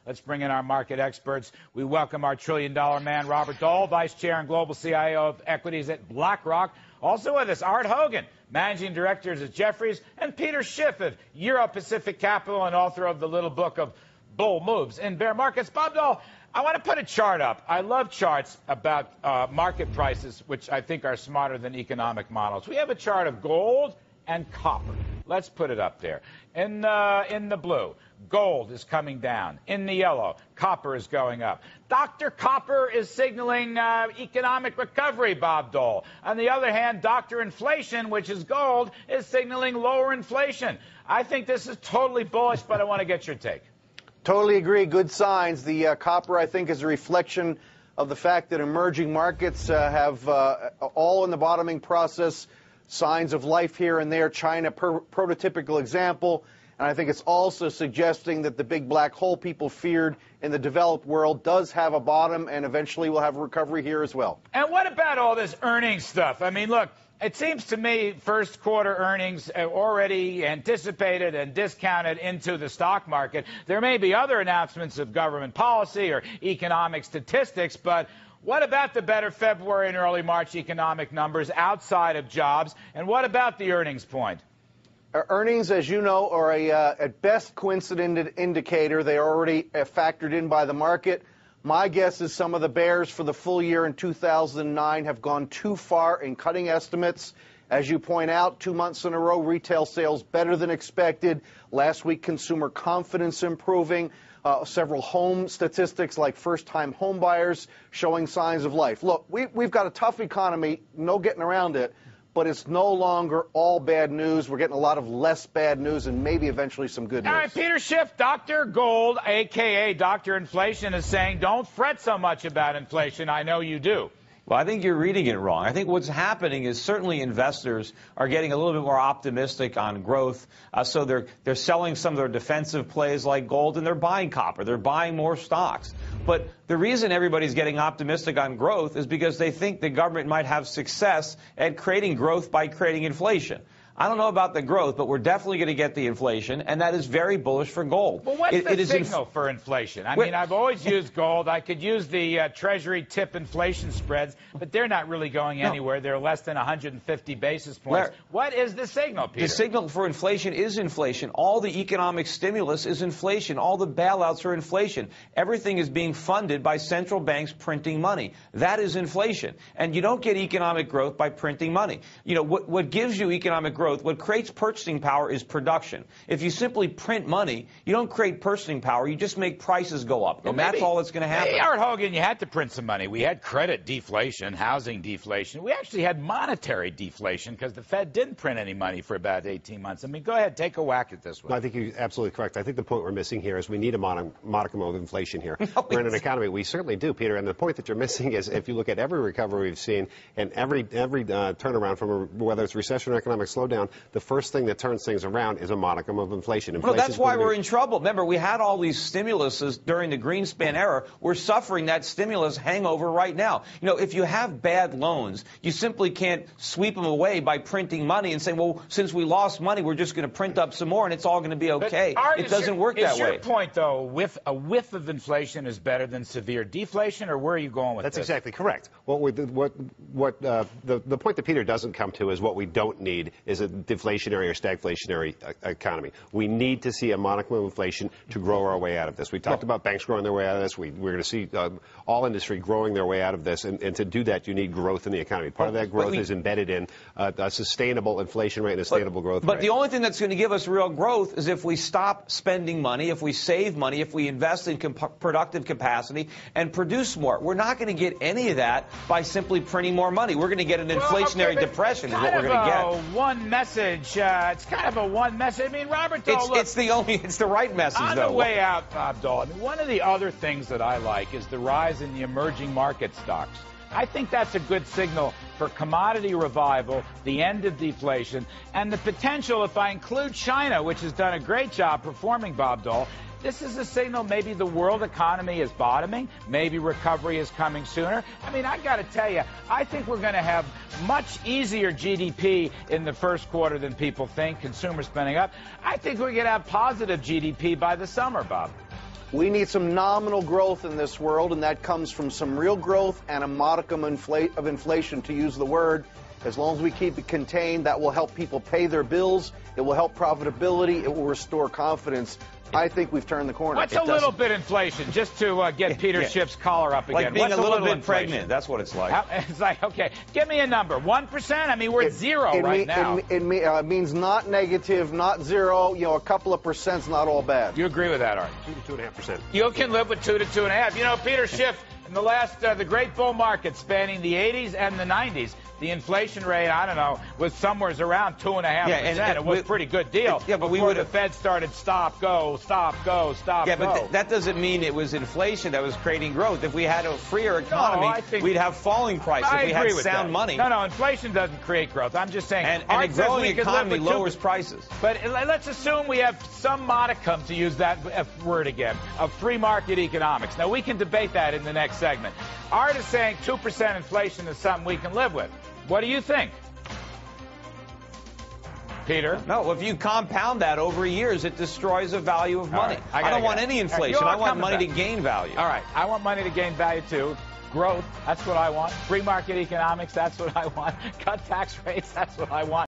Let's bring in our market experts. We welcome our trillion-dollar man, Robert Dole, Vice Chair and Global CIO of Equities at BlackRock. Also with us, Art Hogan, Managing Director at Jefferies, and Peter Schiff of Euro-Pacific Capital and author of the little book of Bull Moves in Bear Markets. Bob Dole, I want to put a chart up. I love charts about market prices, which I think are smarter than economic models. We have a chart of gold and copper. Let's put it up there. In the blue, gold is coming down. In the yellow, copper is going up. Dr. Copper is signaling economic recovery, Bob Dole. On the other hand, Dr. Inflation, which is gold, is signaling lower inflation. I think this is totally bullish, but I want to get your take. Totally agree. Good signs. The copper, I think, is a reflection of the fact that emerging markets have all in the bottoming process, signs of life here and there. China, prototypical example. And I think it's also suggesting that the big black hole people feared in the developed world does have a bottom, and eventually we'll have a recovery here as well. And what about all this earnings stuff? I mean, look, it seems to me first quarter earnings are already anticipated and discounted into the stock market. There may be other announcements of government policy or economic statistics, but what about the better February and early March economic numbers outside of jobs? And what about the earnings point? Earnings, as you know, are at best coincident indicator. They are already factored in by the market. My guess is some of the bears for the full year in 2009 have gone too far in cutting estimates. As you point out, 2 months in a row, retail sales better than expected. Last week, consumer confidence improving. Several home statistics like first-time home buyers showing signs of life. Look, we've got a tough economy, no getting around it, but it's no longer all bad news. We're getting a lot of less bad news and maybe eventually some good news. All right, Peter Schiff, Dr. Gold, a.k.a. Dr. Inflation, is saying don't fret so much about inflation. I know you do. Well, I think you're reading it wrong. I think what's happening is certainly investors are getting a little bit more optimistic on growth. So they're selling some of their defensive plays like gold, and they're buying copper. They're buying more stocks. But the reason everybody's getting optimistic on growth is because they think the government might have success at creating growth by creating inflation. I don't know about the growth, but we're definitely going to get the inflation, and that is very bullish for gold. Well, what's the signal for inflation? I mean, I've always used gold. I could use the Treasury tip inflation spreads, but they're not really going anywhere. They're less than 150 basis points. What is the signal, Peter? The signal for inflation is inflation. All the economic stimulus is inflation. All the bailouts are inflation. Everything is being funded by central banks printing money. That is inflation. And you don't get economic growth by printing money. You know, what gives you economic growth, what creates purchasing power is production. If you simply print money, you don't create purchasing power. You just make prices go up. And that's all that's going to happen. Hey, Art Hogan, you had to print some money. We had credit deflation, housing deflation. We actually had monetary deflation because the Fed didn't print any money for about 18 months. I mean, go ahead, take a whack at this one. No, I think you're absolutely correct. I think the point we're missing here is we need a modicum of inflation here. We're in an economy. We certainly do, Peter. And the point that you're missing is if you look at every recovery we've seen and every turnaround from whether it's recession or economic slowdown, the first thing that turns things around is a modicum of inflation. Well, that's why we're in trouble. Remember, we had all these stimuluses during the Greenspan era. We're suffering that stimulus hangover right now. You know, if you have bad loans, you simply can't sweep them away by printing money and saying, well, since we lost money, we're just going to print up some more and it's all going to be okay. It doesn't work that way. Is your point, though, a whiff of inflation is better than severe deflation, or where are you going with this? That's exactly correct. Well, the point that Peter doesn't come to is what we don't need is a deflationary or stagflationary economy. We need to see a modicum of inflation to grow our way out of this. We talked about banks growing their way out of this. We're going to see all industry growing their way out of this. And to do that, you need growth in the economy. Part of that growth is embedded in a sustainable inflation rate and a sustainable growth rate. But the only thing that's going to give us real growth is if we stop spending money, if we save money, if we invest in productive capacity and produce more. We're not going to get any of that by simply printing more money. We're going to get an inflationary depression is what we're going to get. One message. It's kind of a one message. I mean, Robert Dole, it's the right message, on though. On the way out, Bob Dole, I mean, one of the other things that I like is the rise in the emerging market stocks. I think that's a good signal for commodity revival, the end of deflation, and the potential, if I include China, which has done a great job performing, Bob Dole, this is a signal maybe the world economy is bottoming, maybe recovery is coming sooner. I mean, I got to tell you, I think we're going to have much easier GDP in the first quarter than people think, consumer spending up. I think we're going to have positive GDP by the summer, Bob. We need some nominal growth in this world, and that comes from some real growth and a modicum of inflation, to use the word. As long as we keep it contained, that will help people pay their bills. It will help profitability. It will restore confidence. I think we've turned the corner. What's a little bit inflation, just to get Peter Schiff's collar up again? Like being What's a little bit inflation? pregnant. That's what it's like. It's like, okay, give me a number. 1%? I mean, we're at zero right now. It means not negative, not zero. You know, a couple of percent's not all bad. You agree with that, Art? 2 to 2.5%. You can live with 2 to 2.5. You know, Peter Schiff, in the last, the great bull market spanning the 80s and the 90s, the inflation rate, I don't know, was somewhere around 2.5%. Yeah, it was a pretty good deal. Yeah, but before the Fed started stop, go, stop, go, stop, go. Yeah, but that doesn't mean it was inflation that was creating growth. If we had a freer economy, we'd have falling prices. I we agree had with sound that. money. No, inflation doesn't create growth. I'm just saying. And a growing economy lowers prices. But let's assume we have some modicum, to use that word again, of free market economics. Now, we can debate that in the next segment. Art is saying 2% inflation is something we can live with. What do you think? Peter? No, if you compound that over years, it destroys the value of money. Right, I don't want any inflation. I want money to gain value. All right, I want money to gain value too. Growth, that's what I want. Free market economics, that's what I want. Cut tax rates, that's what I want.